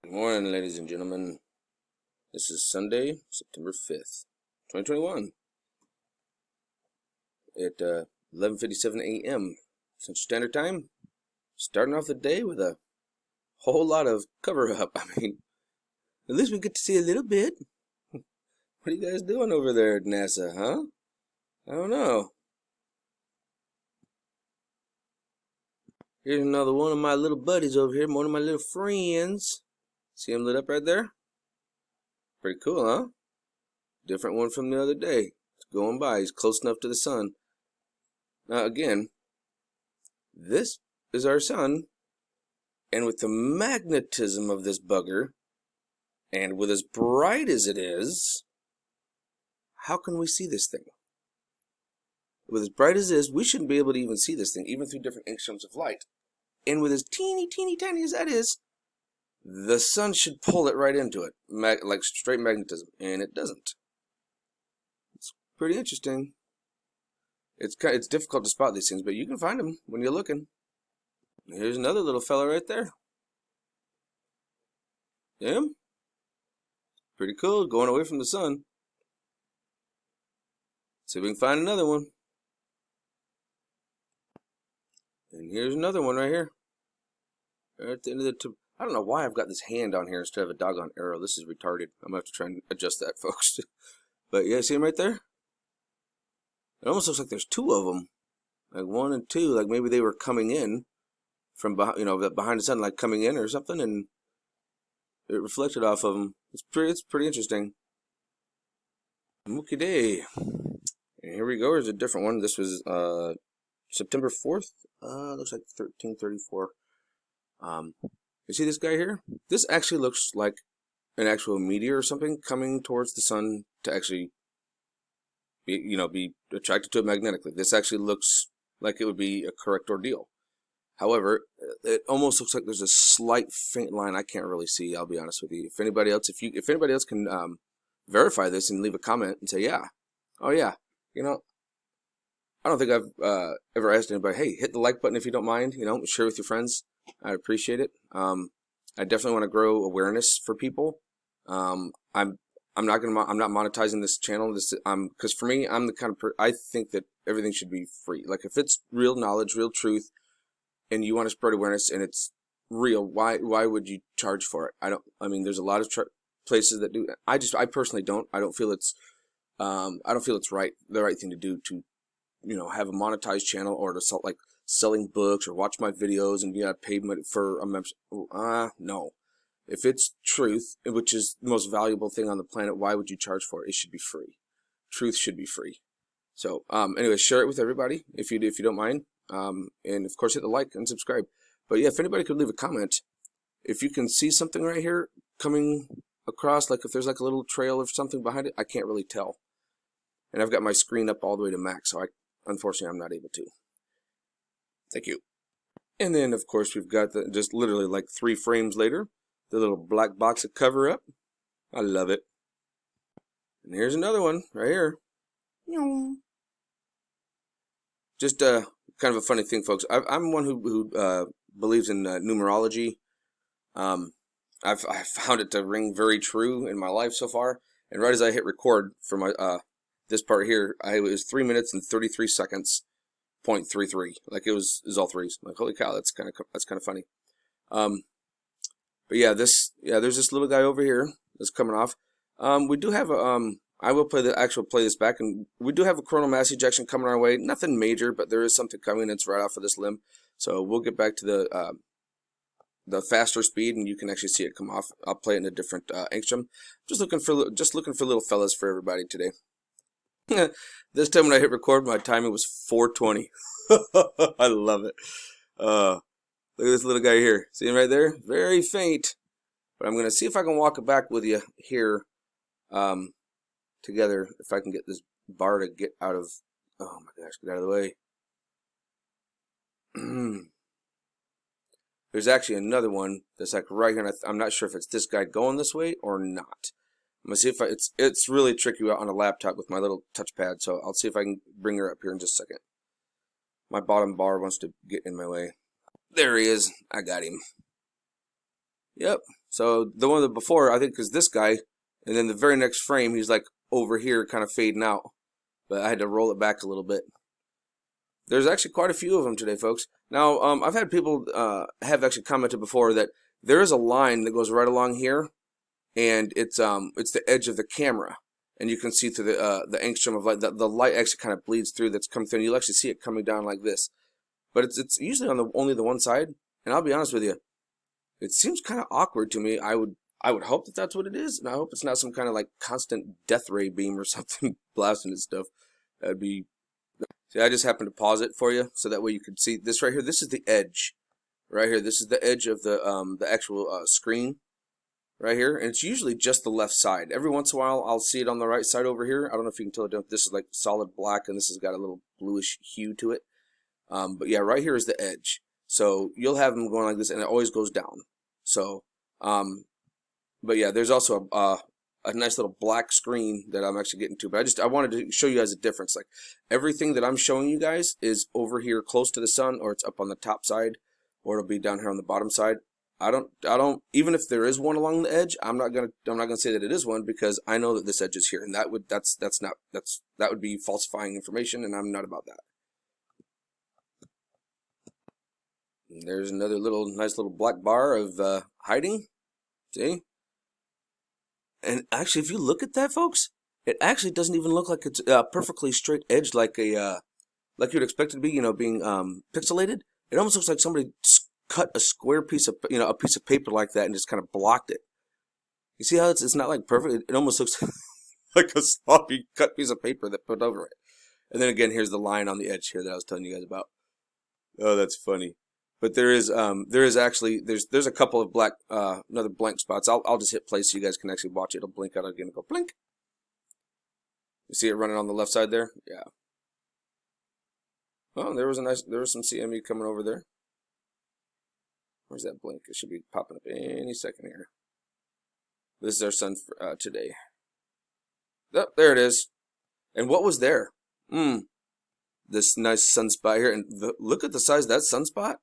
Good morning, ladies and gentlemen. This is Sunday, September 5th, 2021 at 11:57 a.m. Central Standard Time. Starting off the day with a whole lot of cover-up. At least we get to see a little bit. What are you guys doing over there at NASA, huh? I don't know. Here's another one of my little buddies over here, one of my little friends. See him lit up right there? Pretty cool, huh? Different one from the other day. It's going by. He's close enough to the sun. Now, again, this is our sun, and with the magnetism of this bugger, and with as bright as it is, how can we see this thing? With as bright as it is, we shouldn't be able to even see this thing, even through different angstroms of light. And with as teeny tiny as that is, the sun should pull it right into it, like straight magnetism, and it doesn't. It's pretty interesting. It's difficult to spot these things, but you can find them when you're looking. Here's another little fella right there. Yeah? Pretty cool, going away from the sun. See if we can find another one. And here's another one right here. Right at the end of the tube. I don't know why I've got this hand on here instead of a doggone arrow. This is retarded. I'm going to have to try and adjust that, folks. But yeah, see them right there? It almost looks like there's two of them. Like one and two. Like maybe they were coming in from behind, behind the sun, like coming in or something, and it reflected off of them. It's pretty interesting. Mookie Day. And here we go. Here's a different one. This was September 4th. Looks like 1334. You see this guy here? This actually looks like an actual meteor or something coming towards the sun to actually be attracted to it magnetically. This actually looks like it would be a correct ordeal. However, it almost looks like there's a slight faint line I can't really see. I'll be honest with you. If anybody else, if anybody else can verify this and leave a comment and say, yeah, oh yeah, I don't think I've ever asked anybody, hey, hit the like button if you don't mind. Share with your friends. I appreciate it. I definitely want to grow awareness for people. I'm not monetizing this channel. Because for me, I'm the kind of I think that everything should be free. Like if it's real knowledge, real truth, and you want to spread awareness and it's real, why would you charge for it? There's a lot of places that do. I personally don't. I don't feel it's the right thing to do to have a monetized channel or to selling books or watch my videos and paid money for a membership. No. If it's truth, which is the most valuable thing on the planet, why would you charge for it? It should be free. Truth should be free. So, anyway, share it with everybody if you don't mind. And of course, hit the like and subscribe. But yeah, if anybody could leave a comment, if you can see something right here coming across, like if there's like a little trail or something behind it, I can't really tell. And I've got my screen up all the way to max, so unfortunately, I'm not able to. Thank you. And then, of course, we've got just literally like 3 frames later, the little black box of cover up. I love it. And here's another one right here. Just kind of a funny thing, folks. I'm one who believes in numerology. I've found it to ring very true in my life so far. And right as I hit record for my this part here, it was 3 minutes and 33 seconds. 0.33, like it was all threes. Like holy cow, that's kind of funny. But yeah, there's this little guy over here that's coming off. We do have a I will play this back, and we do have a coronal mass ejection coming our way. Nothing major, but there is something coming. It's right off of this limb, so we'll get back to the faster speed, and you can actually see it come off. I'll play it in a different angstrom. Just looking for little fellas for everybody today. This time when I hit record, my timing was 4:20. I love it. Look at this little guy here. See him right there? Very faint. But I'm going to see if I can walk it back with you here together. If I can get this bar to get out of... Oh my gosh, get out of the way. There's actually another one that's like right here. And I'm not sure if it's this guy going this way or not. I'm going to see if it's really tricky on a laptop with my little touchpad, so I'll see if I can bring her up here in just a second. My bottom bar wants to get in my way. There he is. I got him. Yep. So the one before, I think, is this guy, and then the very next frame, he's like over here, kind of fading out. But I had to roll it back a little bit. There's actually quite a few of them today, folks. Now, I've had people have actually commented before that there is a line that goes right along here, and it's the edge of the camera, and you can see through the angstrom of light. The light actually kind of bleeds through. That's coming through, and you'll actually see it coming down like this. But it's usually on only the one side, and I'll be honest with you, it seems kind of awkward to me. I would hope that that's what it is, and I hope it's not some kind of like constant death ray beam or something blasting and stuff. That'd be. See, I just happened to pause it for you so that way you could see this right here. This is the edge, right here. This is the edge of the actual screen, right here, and it's usually just the left side. Every once in a while, I'll see it on the right side over here. I don't know if you can tell it. This is like solid black, and this has got a little bluish hue to it. But yeah, right here is the edge. So you'll have them going like this, and it always goes down. So, but yeah, there's also a nice little black screen that I'm actually getting to. But I wanted to show you guys a difference. Like everything that I'm showing you guys is over here close to the sun, or it's up on the top side, or it'll be down here on the bottom side. I don't even if there is one along the edge, I'm not gonna say that it is one, because I know that this edge is here, and that would be falsifying information, and I'm not about that. And there's another nice little black bar of hiding. See? And actually, if you look at that, folks, it actually doesn't even look like it's perfectly straight edge like like you'd expect it to be. You know, being pixelated. It almost looks like somebody cut a square piece of a piece of paper like that and just kind of blocked it. You see how it's not like perfect? It almost looks like a sloppy cut piece of paper that put over it. And then again, here's the line on the edge here that I was telling you guys about. Oh, that's funny. But there is actually there's a couple of black another blank spots. I'll just hit play so you guys can actually watch it. It'll blink out again and go blink. You see it running on the left side there? Yeah. Oh, there was some CME coming over there. Where's that blink? It should be popping up any second here. This is our sun for, today. Oh, there it is. And what was there? This nice sunspot here, and look at the size of that sunspot.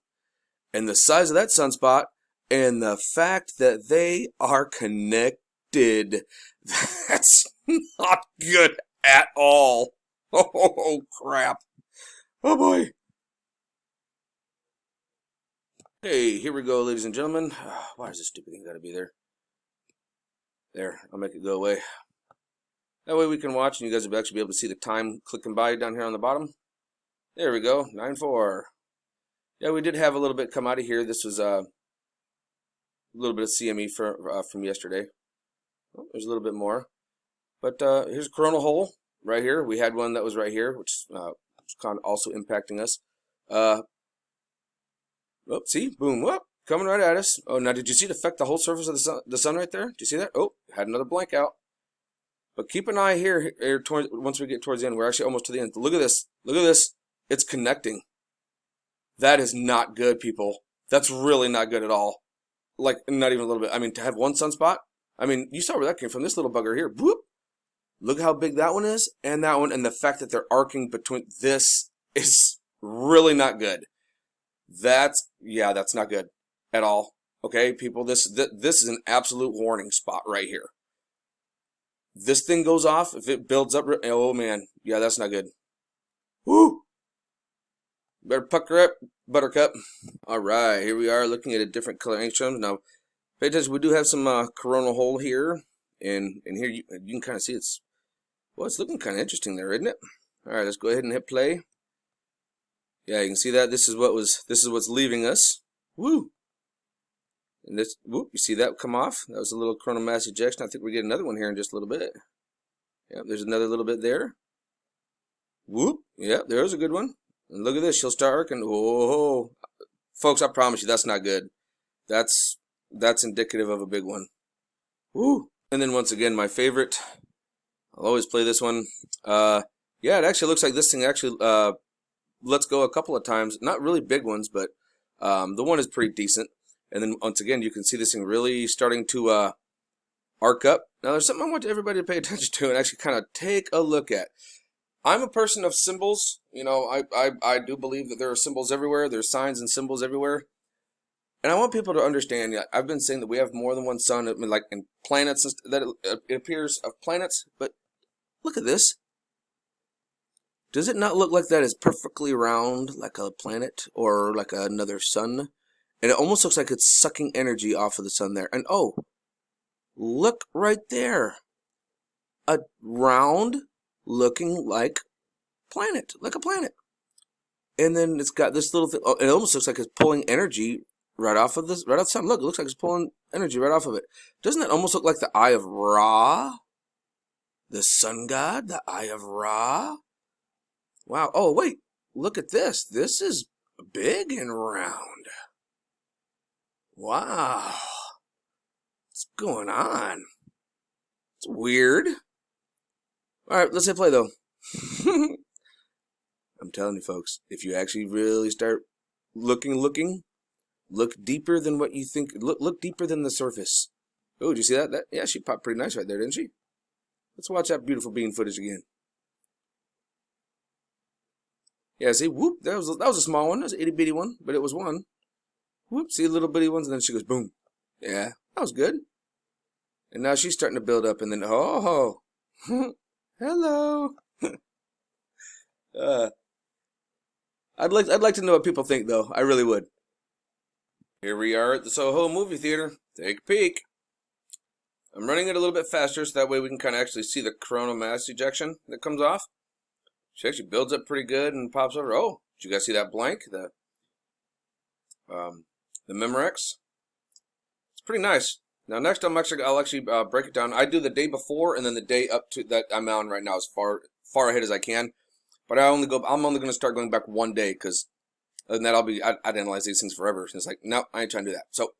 And the size of that sunspot, and the fact that they are connected. That's not good at all. Oh, crap. Oh, boy. Hey, here we go, ladies and gentlemen. Why is this stupid thing got to be there? There, I'll make it go away. That way we can watch, and you guys will actually be able to see the time clicking by down here on the bottom. There we go, 9:04. Yeah, we did have a little bit come out of here. This was a little bit of CME from yesterday. Oh, there's a little bit more. But here's a coronal hole right here. We had one that was right here, which was kind of also impacting us. Oh, see? Boom. Whoop. Coming right at us. Oh, now did you see it affect the whole surface of the sun right there? Did you see that? Oh, had another blank out. But keep an eye here once we get towards the end. We're actually almost to the end. Look at this. Look at this. It's connecting. That is not good, people. That's really not good at all. Like, not even a little bit. I mean, to have one sunspot, I mean, you saw where that came from. This little bugger here. Whoop. Look how big that one is, and that one, and the fact that they're arcing between this is really not good. That's not good at all. Okay, people, this is an absolute warning spot right here. This thing goes off, if it builds up, oh man, yeah, that's not good. Woo! Better pucker up, buttercup. All right, here we are looking at a different color angstrom. Now, pay attention, we do have some coronal hole here, and here you can kind of see it's looking kind of interesting there, isn't it? All right, let's go ahead and hit play. Yeah, you can see that this is what's leaving us. Woo! And this, whoop, you see that come off? That was a little coronal mass ejection. I think we get another one here in just a little bit. Yep, there's another little bit there. Whoop! Yep, there's a good one. And look at this, she'll start arcing. Whoa, folks! I promise you, that's not good. That's indicative of a big one. Woo! And then once again, my favorite. I'll always play this one. Yeah, it actually looks like this thing actually lets go a couple of times. Not really big ones, but the one is pretty decent. And then once again, you can see this thing really starting to arc up. Now, there's something I want everybody to pay attention to and actually kind of take a look at. I'm a person of symbols. You know, I do believe that there are symbols everywhere. There's signs and symbols everywhere. And I want people to understand, yeah, I've been saying that we have more than one sun, I mean, like in planets, that it appears of planets, but look at this. Does it not look like that is perfectly round, like a planet or like another sun? And it almost looks like it's sucking energy off of the sun there. And oh, look right there. A round looking like planet, like a planet. And then it's got this little thing. Oh, it almost looks like it's pulling energy right off of this, right off the sun. Look, it looks like it's pulling energy right off of it. Doesn't that almost look like the Eye of Ra? The sun god, the Eye of Ra? Wow. Oh, wait. Look at this. This is big and round. Wow. What's going on? It's weird. All right, let's hit play, though. I'm telling you, folks, if you actually really start looking, look deeper than what you think. Look deeper than the surface. Oh, did you see that? Yeah, she popped pretty nice right there, didn't she? Let's watch that beautiful bean footage again. Yeah, see, whoop, that was a small one. That was an itty bitty one, but it was one. Whoop, see little bitty ones, and then she goes boom. Yeah, that was good. And now she's starting to build up, and then oh, hello. I'd like to know what people think, though. I really would. Here we are at the Soho movie theater. Take a peek. I'm running it a little bit faster, so that way we can kind of actually see the coronal mass ejection that comes off. She actually builds up pretty good and pops over. Oh, did you guys see that blank? The Memorex. It's pretty nice. Now next, I'll actually break it down. I do the day before and then the day up to that I'm on right now as far ahead as I can. But I'm only going to start going back one day because other than that I'd analyze these things forever. And it's like, no, I ain't trying to do that. So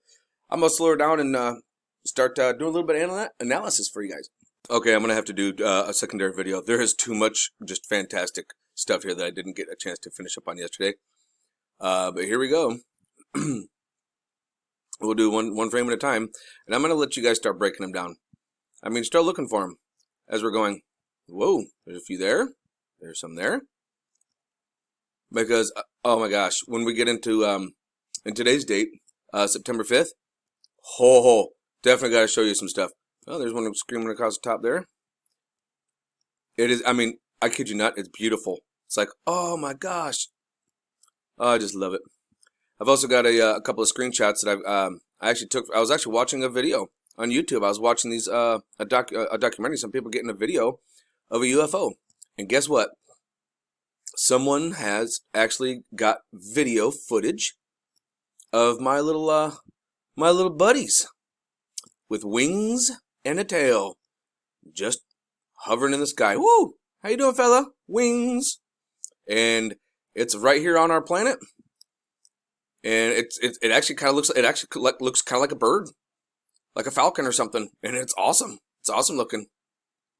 I'm gonna slow her down and start doing a little bit of analysis for you guys. Okay, I'm gonna have to do a secondary video. There is too much just fantastic stuff here that I didn't get a chance to finish up on yesterday. But here we go. We'll do one frame at a time, and I'm gonna let you guys start breaking them down. I mean, start looking for them as we're going. Whoa, there's a few there. There's some there. Because oh my gosh, when we get into in today's date, September 5th, definitely got to show you some stuff. Oh, there's one screaming across the top there. It is. I mean, I kid you not, it's beautiful. It's like, oh my gosh, oh, I just love it. I've also got a couple of screenshots that I actually took. I was actually watching a video on YouTube. I was watching these a documentary. Some people getting a video of a UFO, and guess what? Someone has actually got video footage of my little buddies with wings and a tail, just hovering in the sky. Woo! How you doing, fella? Wings, and it's right here on our planet. And it actually kind of looks kind of like a bird, like a falcon or something, and it's awesome. It's awesome looking.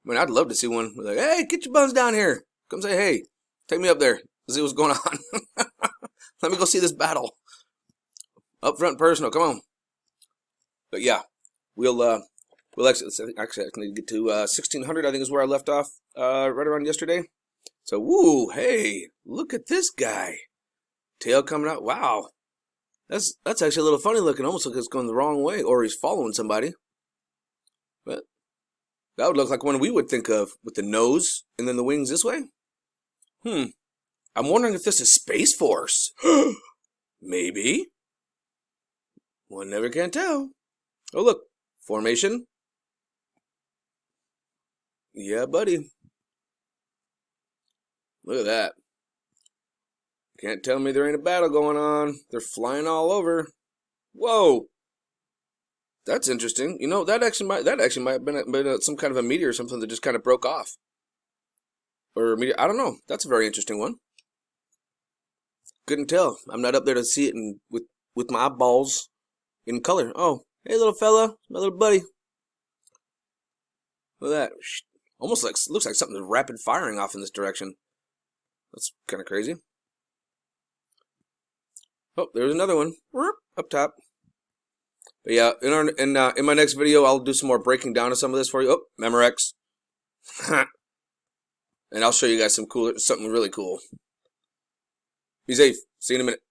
I mean, I'd love to see one. Like, hey, get your buns down here. Come say hey. Take me up there. See what's going on. Let me go see this battle. Up front, personal. Come on. But yeah, we'll actually I need to get to 1600. I think is where I left off right around yesterday. So woo, hey, look at this guy. Tail coming out. Wow. That's actually a little funny looking, almost like it's going the wrong way, or he's following somebody. But that would look like one we would think of, with the nose and then the wings this way. I'm wondering if this is Space Force. Maybe. One never can tell. Oh look, formation. Yeah, buddy. Look at that. Can't tell me there ain't a battle going on. They're flying all over. Whoa. That's interesting. You know, that actually might have been some kind of a meteor or something that just kind of broke off. Or a meteor. I don't know. That's a very interesting one. Couldn't tell. I'm not up there to see it with my eyeballs in color. Oh, hey little fella, my little buddy. Look at that. Almost looks like something is rapid firing off in this direction. That's kind of crazy. Oh, there's another one up top. But yeah, in my next video, I'll do some more breaking down of some of this for you. Oh, Memorex. And I'll show you guys something really cool. Be safe. See you in a minute.